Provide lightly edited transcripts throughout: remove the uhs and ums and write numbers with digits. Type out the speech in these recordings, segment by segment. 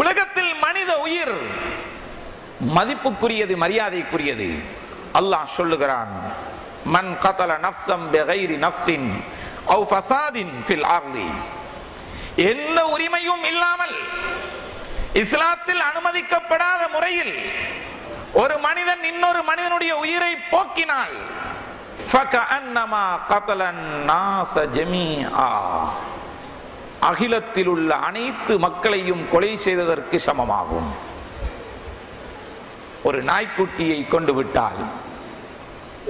உலகத்தில் மனித உயிர் மதிப்புக்குரியது, மரியாதைக்குரியது. அல்லாஹ் சொல்லுகிறான், மன் கதல நஃப்ஸம் பிகைரி நஃப்ஸின் அவ் ஃபஸாதின் ஃபில் அர்தி. எந்த உரிமையும் இல்லாமல் இஸ்லாத்தில் அனுமதிக்கப்படாத முறையில் ஒரு மனிதன் இன்னொரு மனிதனுடைய உயிரை போக்கினால் ஃபகஅன்னமா கதலன் நாஸ ஜமீஆ, அகிலத்தில் உள்ள அனைத்து மக்களையும் கொலை செய்ததற்கு சமமாகும். ஒரு நாய்க்குட்டியை கொண்டு விட்டால்,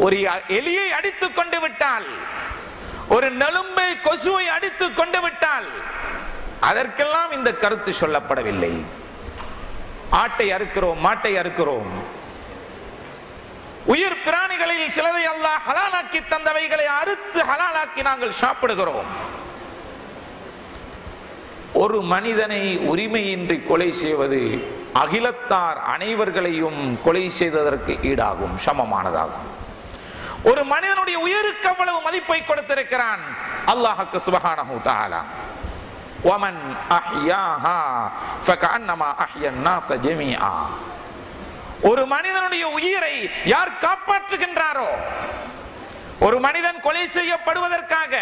ஒரு எலியை அடித்துக் கொண்டு விட்டால், ஒரு நெலும்பை கொசுவை அடித்துக் கொண்டு விட்டால், அதற்கெல்லாம் இந்த கருத்து சொல்லப்படவில்லை. ஆட்டை அறுக்கிறோம், மாட்டை அறுக்கிறோம், உயிர் பிராணிகளில் சிலதை அல்லாஹ் ஹலாலாக்கி தந்தவைகளை அறுத்து ஹலாலாக்கி நாங்கள் சாப்பிடுகிறோம். ஒரு மனிதனை உரிமையின்றி கொலை செய்வது அகிலத்தார் அனைவர்களையும் கொலை செய்ததற்கு ஈடாகும், சமமானதாகும். ஒரு மனிதனுடைய உயிருக்கு அவ்வளவு மதிப்பை கொடுத்திருக்கிறான் அல்லாஹ்வுக்கு சுப்ஹானஹு தஆலா. வமன் அஹ்யாஹா ஃபகஅன்னமா அஹ்யன் நாஸ ஜமீஆ. ஒரு மனிதனுடைய உயிரை யார் காப்பாற்றுகின்றாரோ, ஒரு மனிதன் கொலை செய்யப்படுவதற்காக,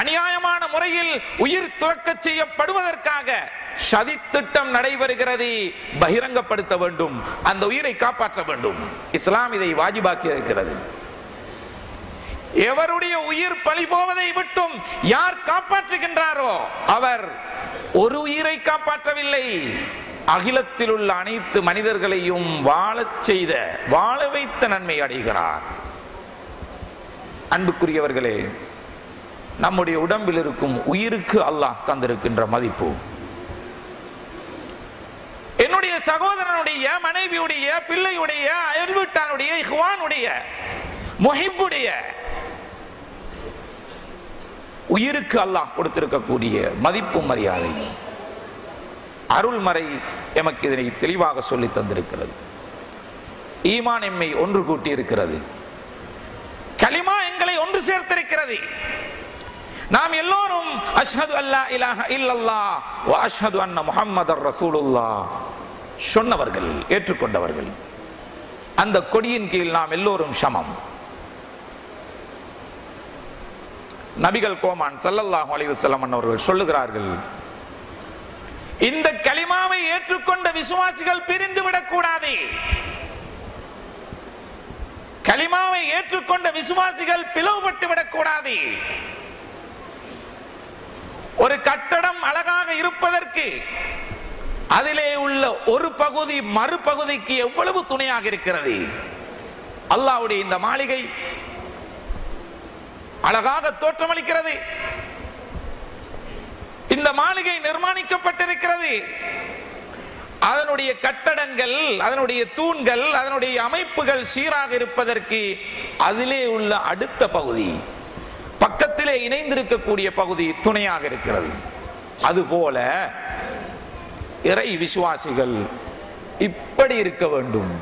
அநியாயமான முறையில் உயிர் துறக்க செய்யப்படுவதற்காக சதி திட்டம் நடைபெறுகிறது, பகிரங்கப்படுத்த வேண்டும், அந்த உயிரை காப்பாற்ற வேண்டும். இஸ்லாம் இதை வாஜிபாக்கி இருக்கிறது. எவருடைய உயிர் பழி போவதை விட்டும் யார் காப்பாற்றுகின்றாரோ அவர் ஒரு உயிரை காப்பாற்றவில்லை, அகிலத்தில் உள்ள அனைத்து மனிதர்களையும் வாழச் செய்த, வாழ வைத்த நன்மை அடைகிறார். அன்புக்குரியவர்களே, நம்முடைய உடம்பில் இருக்கும் உயிருக்கு அல்லாஹ் தந்திருக்கின்ற மதிப்பு, என்னுடைய சகோதரனுடைய, மனைவியுடைய, பிள்ளையுடைய, அயல்வீட்டானுடைய, இஹ்வானுடைய, முஹிப்புடைய உயிருக்கு அல்லாஹ் கொடுத்திருக்கக்கூடிய மதிப்பு, மரியாதை, அருள்மறை எமக்கு இதனை தெளிவாக சொல்லி தந்திருக்கிறது. ஈமான் எம்மை ஒன்று கூட்டி இருக்கிறது, கலிமா எங்களை ஒன்று சேர்த்திருக்கிறது. நாம் எல்லோரும் அஷ்ஹது அல்லா இலாஹ இல்லல்லாஹ் வ அஷ்ஹது அன்ன முஹம்மதர் ரசூலுல்லாஹ் சொன்னவர்கள், ஏற்றுக்கொண்டவர்கள். அந்த கொடியின் கீழ் நாம் எல்லோரும் சமம். நபிகள் கோமான் ஸல்லல்லாஹு அலைஹி வஸல்லம் அவர்கள் சொல்லுகிறார்கள், இந்த கலிமாவை ஏற்றுக்கொண்ட விசுவாசிகள் பிரிந்து விடக்கூடாது. கலிமாவை ஏற்றுக்கொண்ட விசுவாசிகள் பிளவுபட்டு விடக்கூடாது. ஒரு கட்டடம் அழகாக இருப்பதற்கு அதிலே உள்ள ஒரு பகுதி மறுபகுதிக்கு எவ்வளவு துணையாக இருக்கிறது. அல்லாஹ்வுடைய இந்த மாளிகை அழகாக தோற்றமளிக்கிறது. இந்த மாளிகை நிர்மாணிக்கப்பட்டிருக்கிறது. அதனுடைய கட்டடங்கள், அதனுடைய தூண்கள், அதனுடைய அமைப்புகள் சீராக இருப்பதற்கு அதிலே உள்ள அடுத்த பகுதி, பக்கத்திலே இணைந்திருக்கக்கூடிய பகுதி துணையாக இருக்கிறது. அதுபோல இறை விசுவாசிகள் இப்படி இருக்க வேண்டும்.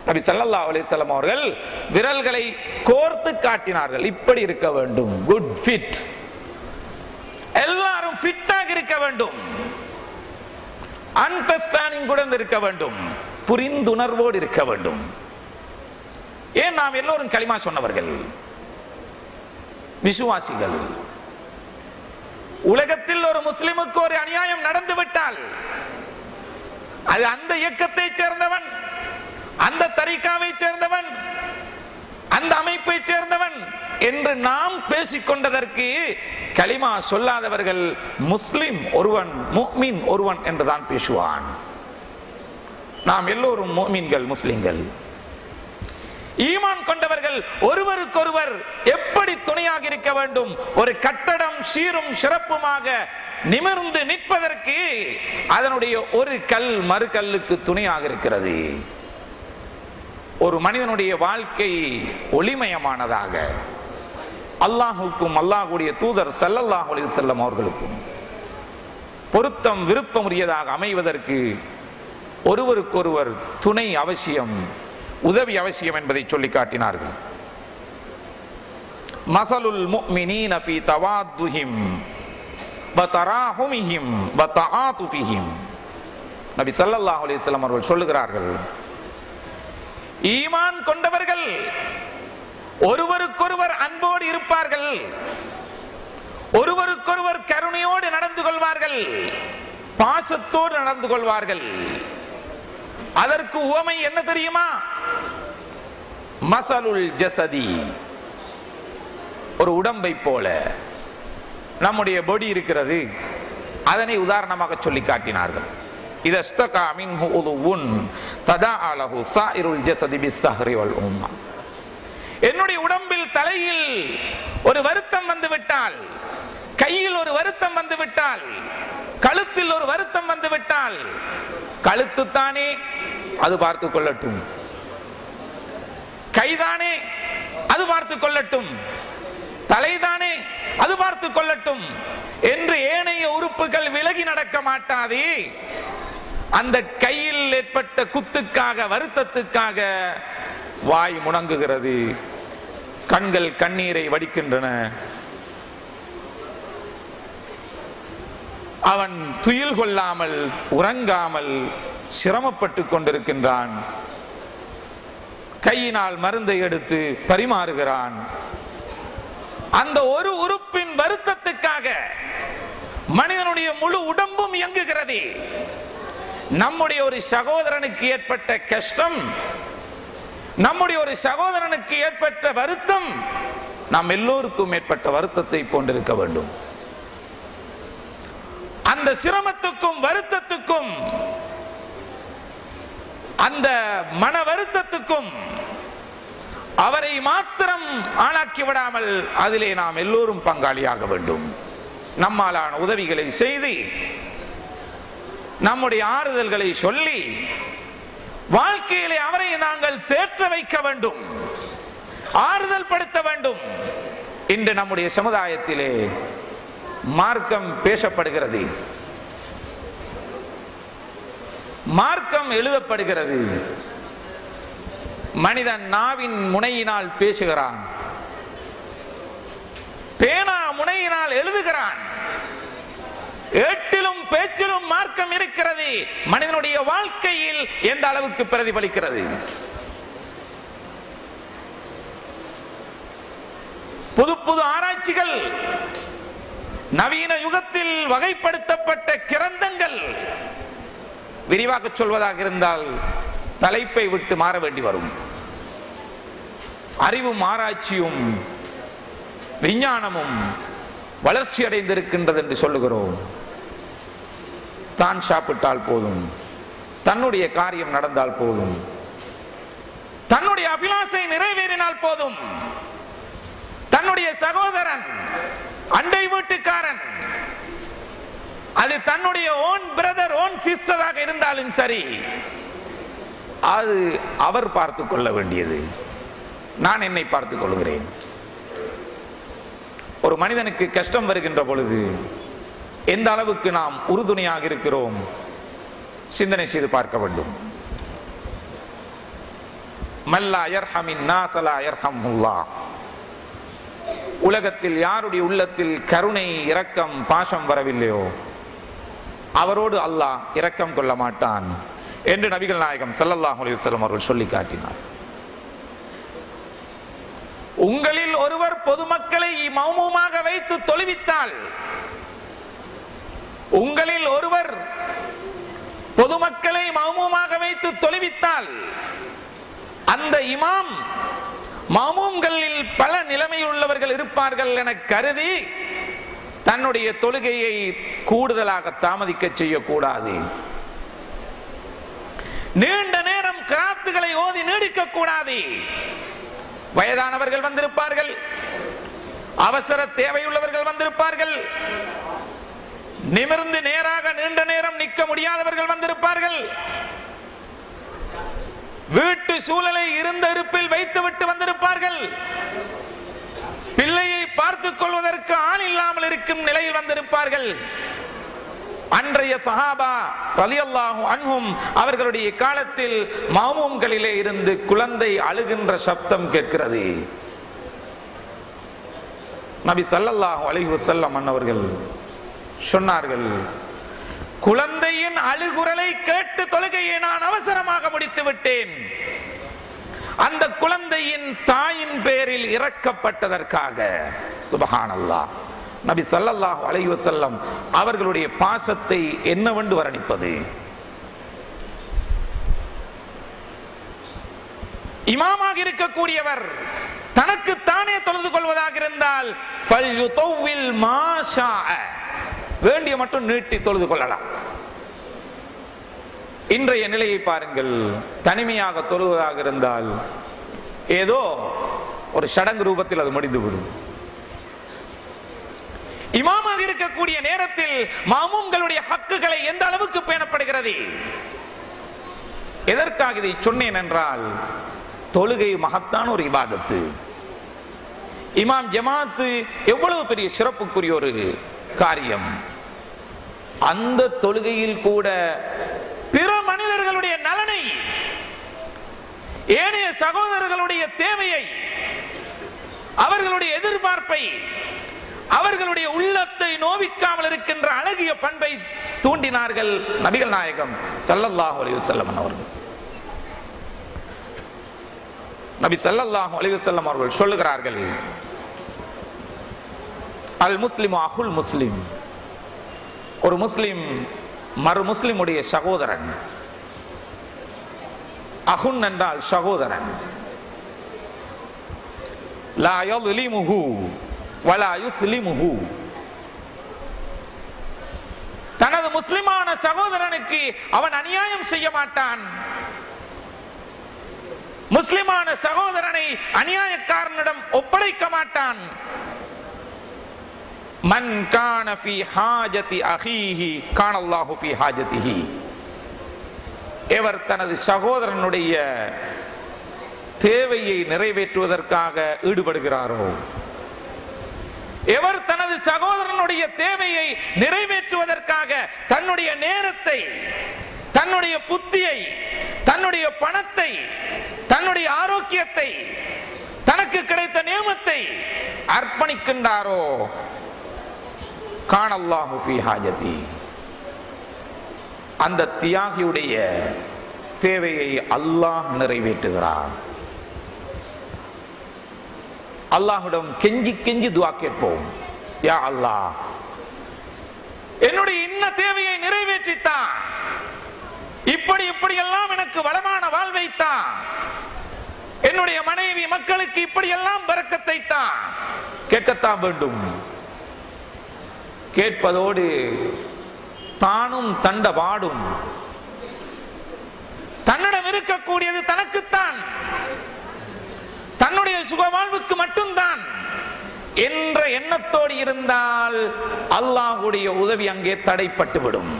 நபி ஸல்லல்லாஹு அலைஹி வஸல்லம் அவர்கள் விரல்களை கோர்த்து காட்டினார்கள், இப்படி இருக்க வேண்டும். குட் ஃபிட், எல்லாரும் ஃபிட்டாக இருக்க வேண்டும். அண்டர்ஸ்டாண்டிங் கூட இருக்க வேண்டும், புரிந்துணர்வோடு இருக்க வேண்டும். ஏன் நாம் எல்லோரும் கலிமா சொன்னவர்கள், விசுவாசிகள். உலகத்தில் ஒரு முஸ்லிமுக்கு ஒரு அநியாயம் நடந்து விட்டால் அது அந்த இயக்கத்தை சேர்ந்தவன், அந்த தரிகாவை சேர்ந்தவன், அந்த அமைப்பை சேர்ந்தவன் என்று நாம் பேசிக்கொண்டதற்கு கலிமா சொல்லாதவர்கள் முஸ்லிம் ஒருவன், முஃமின் ஒருவன் என்றுதான் பேசுவான். நாம் எல்லோரும் முஃமின்கள், முஸ்லிம்கள். ஈமான் கொண்டவர்கள் ஒருவருக்கொருவர் எப்படி துணையாக இருக்க வேண்டும். ஒரு கட்டடம் சீரும் சிறப்புமாக நிமிர்ந்து நிற்பதற்கு அதனுடைய ஒரு கல் மறு கல்லுக்கு துணையாக இருக்கிறது. ஒரு மனிதனுடைய வாழ்க்கை ஒளிமயமானதாக அல்லாஹுக்கும் அல்லாஹுடைய தூதர் ஸல்லல்லாஹு அலைஹி வஸல்லம் அவர்களுக்கும் பொருத்தம் விருப்பமுரியதாக அமைவதற்கு ஒருவருக்கொருவர் துணை அவசியம், உதவி அவசியம் என்பதை சொல்லி காட்டினார்கள். மஸலுல் முஃமினீன ஃபீ தவாத்துஹிம் வ தராஹுமிஹிம் வ தஆதுஃபிஹிம் நபி ஸல்லல்லாஹு அலைஹி வஸல்லம் அவர்கள் சொல்லுகிறார்கள், ஈமான் கொண்டவர்கள் ஒருவருக்கொருவர் அன்போடு இருப்பார்கள், ஒருவருக்கொருவர் கருணையோடு நடந்து கொள்வார்கள், பாசத்தோடு நடந்து கொள்வார்கள். அதற்கு உவமை என்ன தெரியுமா? மஸலுல் ஜஸதி, ஒரு உடம்பை போல நம்முடைய பொடி இருக்கிறது, அதனை உதாரணமாக சொல்லி காட்டினார்கள். இதஸ்தகா மின்ஹு உதுவுன் ததாஅ லஹு ஸாயிருல் ஜஸதி பிஸ்ஸஹரி வல் உம்மா. என்னுடைய உடம்பில் தலையில் ஒரு வருத்தம் வந்துவிட்டால், கையில் ஒரு வருத்தம் வந்துவிட்டால், கழுத்தில் ஒரு வருத்தம் வந்துவிட்டால், கழுத்து தானே அது பார்த்துக் கொள்ளட்டும், கைதானே அது பார்த்துக் கொள்ளட்டும், தலைதானே அது பார்த்துக் கொள்ளட்டும் என்று ஏனைய உறுப்புகள் விலகி நடக்க மாட்டாதே. அந்த கையில் ஏற்பட்ட குத்துக்காக, வருத்தத்துக்காக வாய் முணங்குகிறது, கண்கள் கண்ணீரை வடிக்கின்றன, அவன் துயில் கொள்ளாமல் உறங்காமல் சிரமப்பட்டு கொண்டிருக்கின்றான், கையினால் மருந்தை எடுத்து பரிமாறுகிறான். அந்த ஒரு உறுப்பின் வருத்தத்துக்காக மனிதனுடைய முழு உடம்பும் இயங்குகிறது. நம்முடைய ஒரு சகோதரனுக்கு ஏற்பட்ட கஷ்டம், நம்முடைய ஒரு சகோதரனுக்கு ஏற்பட்ட வருத்தம் நாம் எல்லோருக்கும் ஏற்பட்ட வருத்தத்தை போன்றிருக்க வேண்டும். அந்த சிரமத்துக்கும் வருத்தத்துக்கும், அந்த மன வருத்தத்துக்கும் அவரை மாத்திரம் ஆளாக்கி விடாமல் அதிலே நாம் எல்லோரும் பங்காளியாக வேண்டும். நம்மாலான உதவிகளை செய்து, நம்முடைய ஆறுதல்களை சொல்லி, வாழ்க்கையிலே அவரை நாங்கள் தேற்ற வைக்க வேண்டும், ஆறுதல் படுத்த வேண்டும். இன்று நம்முடைய சமுதாயத்திலே மார்க்கம் பேசப்படுகிறது, மார்க்கம் எழுதப்படுகிறது, மனிதன் நாவின் முனையினால் பேசுகிறான், பேனா முனையினால் எழுதுகிறான். ஏட்டிலும் பேச்சிலும் மார்க்கம் இருக்கிறது. மனிதனுடைய வாழ்க்கையில் எந்த அளவுக்கு பிரதிபலிக்கிறது? புது புது ஆராய்ச்சிகள், நவீன யுகத்தில் வகைப்படுத்தப்பட்ட கிரந்தங்கள், விரிவாக சொல்வதாக இருந்தால் தலைப்பை விட்டு மாற வேண்டி வரும். அறிவும் ஆராய்ச்சியும் விஞ்ஞானமும் வளர்ச்சி அடைந்திருக்கின்றது என்று சொல்லுகிறோம். தான் சாப்பிட்டால் போதும், தன்னுடைய காரியம் நடந்தால் போதும், தன்னுடைய அபிலாஷை நிறைவேறினால் போதும், தன்னுடைய சகோதரன், அண்டை வீட்டுக்காரன், அது தன்னுடைய ஓன் பிரதர், ஓன் சிஸ்டராக இருந்தாலும் சரி, அது அவர் பார்த்துக் கொள்ள வேண்டியது. நான் என்னை பார்த்துக் கொள்கிறேன். ஒரு மனிதனுக்கு கஷ்டம் வருகின்ற பொழுது எந்த அளவுக்கு நாம் உறுதுணையாக இருக்கிறோம் சிந்தனை செய்து பார்க்க வேண்டும். மல்லா யர்ஹமின் நாஸ லா யர்ஹமுல்லாஹ். உலகத்தில் யாருடைய உள்ளத்தில் கருணை, இரக்கம், பாசம் வரவில்லையோ அவரோடு அல்லாஹ் இரக்கம் கொள்ள மாட்டான் என்று நபிகள் நாயகம் ஸல்லல்லாஹு அலைஹி வஸல்லம் அவர்கள் சொல்லி காட்டினார். உங்களில் ஒருவர் பொதுமக்களை மௌனமாக வைத்து தொழுவித்தால், உங்களில் ஒருவர் பொதுமக்களை மௌனமாக வைத்து தொழுவித்தால், அந்த இமாம் மாமூம்களில் பல நிலைமையில் உள்ளவர்கள் இருப்பார்கள் என கருதி தன்னுடைய தொழுகையை கூடுதலாக தாமதிக்க செய்யக்கூடாது. நீண்ட நேரம் கிராத்துகளை ஓதி நீடிக்க கூடாது. வயதானவர்கள் வந்திருப்பார்கள், அவசர தேவையுள்ளவர்கள் வந்திருப்பார்கள், நிமிர்ந்து நேராக நீண்ட நேரம் நிற்க முடியாதவர்கள் வந்திருப்பார்கள், வீட்டு சூழலை இருந்த இருப்பில் வைத்துவிட்டு வந்திருப்பார்கள், பிள்ளையை பார்த்துக் கொள்வதற்கு ஆள் இல்லாமல் இருக்கும் நிலையில் வந்திருப்பார்கள். அன்றைய சஹாபா ரலியல்லாஹு அன்ஹும் அவர்களுடைய காலத்தில் மாமூம்களிலே இருந்து குழந்தை அழுகின்ற சப்தம் கேட்கிறது. நபி ஸல்லல்லாஹு அலைஹி வஸல்லம் அவர்கள் சொன்னார்கள், குழந்தையின் அழுகுரலை கேட்டு தொழுகையை நான் அவசரமாக முடித்து விட்டேன். அந்த குழந்தையின் தாயின் பேரில் இறக்கப்பட்டதற்காக. சுப்ஹானல்லாஹ். நபி ஸல்லல்லாஹு அலைஹி வஸல்லம் அவர்களுடைய பாசத்தை என்னவென்று வர்ணிப்பது? இமாமாக இருக்கக்கூடியவர் தனக்கு தானே தொழுது கொள்வதாக இருந்தால் வேண்டிய மட்டும் நீட்டி தொழுது கொள்ளலாம். இன்றைய நிலையை பாருங்கள். தனிமையாக தொழுவதாக இருந்தால் ஏதோ ஒரு சடங்கு ரூபத்தில் அது முடிந்துவிடும். இமாமாக இருக்கக்கூடிய நேரத்தில் மாமூம்களுடைய ஹக்குகளை எந்த அளவுக்கு பேணப்படுகிறது? எதற்காக இதை சொன்னேன் என்றால், தொழுகை மகத்தான ஒரு இபாதத்து. இமாம் ஜமாத்து எவ்வளவு பெரிய சிறப்புக்குரிய ஒரு காரியம். அந்த தொழுகையில் கூட பிற மனிதர்களுடைய நலனை, ஏனைய சகோதரர்களுடைய தேவையை, அவர்களுடைய எதிர்பார்ப்பை, அவர்களுடைய உள்ளத்தை நோவிக்காமல் இருக்கின்ற அழகிய பண்பை தூண்டினார்கள் நபிகள் நாயகம் ஸல்லல்லாஹு அலைஹி வஸல்லம் அவர்கள். நபி ஸல்லல்லாஹு அலைஹி வஸல்லம் அவர்கள் சொல்லுகிறார்கள், அல் முஸ்லிமு அஹுல் முஸ்லிம். ஒரு முஸ்லிம் மறு முஸ்லிமுடைய சகோதரன். அஹுன் என்றால் சகோதரன். லா யظ்லிமுஹு வலா யுஸ்லிமுஹு. தனது முஸ்லிமான சகோதரனுக்கு அவன் அநியாயம் செய்ய மாட்டான். முஸ்லிமான சகோதரனை அநியாயக்காரனிடம் ஒப்படைக்க மாட்டான். மன் கான ஃபீ ஹாஜதி அஹீஹி கான அல்லாஹு ஃபீ ஹாஜதிஹி. எவர் தனது சகோதரனுடைய தேவையை நிறைவேற்றுவதற்காக ஈடுபடுகிறாரோ, எவர் தனது சகோதரனுடைய தேவையை நிறைவேற்றுவதற்காக தன்னுடைய நேரத்தை, தன்னுடைய புத்தியை, தன்னுடைய பணத்தை, தன்னுடைய ஆரோக்கியத்தை, தனக்கு கிடைத்த நியமத்தை அர்ப்பணிக்கின்றாரோ, கான அல்லாஹு ஃபீ ஹாஜதி. அந்த தியாகியுடைய தேவையை அல்லாஹ் நிறைவேற்றுகிறார். அல்லாஹ்விடம் கெஞ்சி கெஞ்சி துஆ கேட்போம். யா அல்லாஹ், என்னுடைய இன்ன தேவையை நிறைவேற்றித்தான், இப்படி இப்படி எல்லாம் எனக்கு வளமான வாழ்வை தான், என்னுடைய மனைவி மக்களுக்கு இப்படி எல்லாம் பரக்கத்தை தான். கேட்கத்தான் வேண்டும். கேட்பதோடு தானும் தண்டபாடும். தன்னிடம் இருக்கக்கூடியது தனக்குத்தான், தன்னுடைய சுகவாழ்வுக்கு மட்டும்தான் என்ற எண்ணத்தோடு இருந்தால் அல்லாஹ்வுடைய உதவி அங்கே தடைப்பட்டுவிடும்.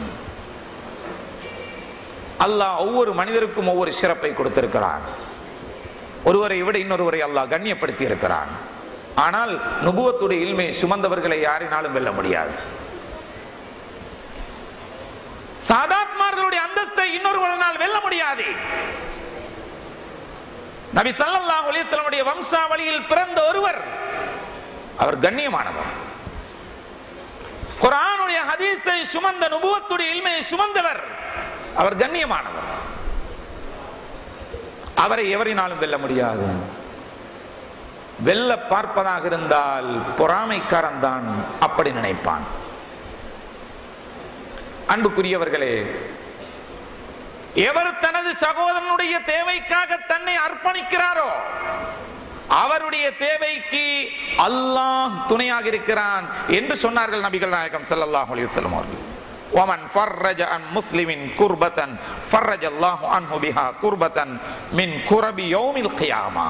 அல்லாஹ் ஒவ்வொரு மனிதருக்கும் ஒவ்வொரு சிறப்பை கொடுத்திருக்கிறான். ஒருவரை விட இன்னொருவரை அல்லாஹ் கண்ணியப்படுத்தி இருக்கிறான். ஆனால் நுபுவத்துடைய இல்மை சுமந்தவர்களை யாரினாலும் வெல்ல முடியாது. சாதாத்மார்களுடைய அந்தஸ்தை இன்னொருவரால் வெல்ல முடியாது. நபி ஸல்லல்லாஹு அலைஹி வஸல்லம் வம்சாவளியில் பிறந்த ஒருவர், அவர் கண்ணியமானவர். குர்ஆனுடைய ஹதீஸை சுமந்த, நுபுவத்துடைய இல்மையை சுமந்தவர், அவர் கண்ணியமானவர். அவரை எவரினாலும் வெல்ல முடியாது. வெல்ல பார்ப்பதாக இருந்தால் பொறாமைக்காரன் தான் அப்படி நினைப்பான். அன்புக்குரியவர்களே, எவர் தனது சகோதரனுடைய தேவைக்காக தன்னை அர்ப்பணிக்கிறாரோ அவருடைய தேவைக்கு அல்லாஹ் துணையாக இருக்கிறான் என்று சொன்னார்கள் நபிகள் நாயகம் ஸல்லல்லாஹு அலைஹி வஸல்லம் அவர்கள். வமன் ஃபர்ரஜ அன் முஸ்லிமின் குர்பத்தன் ஃபர்ரஜல்லாஹு அன்ஹு பிஹா குர்பத்தன் மின் குரபி யௌமில் கியாமா.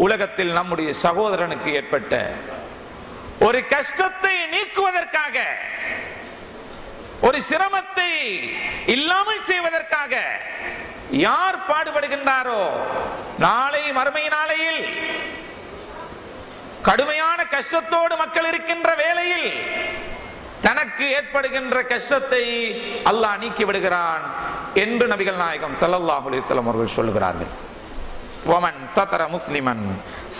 உலகத்தில் நம்முடைய சகோதரனுக்கு ஏற்பட்ட ஒரு கஷ்டத்தை நீக்குவதற்காக, ஒரு சிரமத்தை இல்லாமல் செய்வதற்காக யார் பாடுபடுகின்றாரோ, நாளை மறுமை நாளையில் கடுமையான கஷ்டத்தோடு மக்கள் இருக்கின்ற வேளையில் தனக்கு ஏற்படுகின்ற கஷ்டத்தை அல்லாஹ் நீக்கி விடுகிறான் என்று நபிகள் நாயகம் ஸல்லல்லாஹு அலைஹி வஸல்லம் அவர்கள் சொல்லுகிறார்கள். வமன் சதர முஸ்லிமன்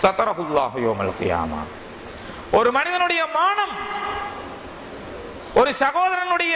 சதரஹுல்லாஹு யௌமல் கியாமா. ஒரு மனிதனுடைய மானம், ஒரு சகோதரனுடைய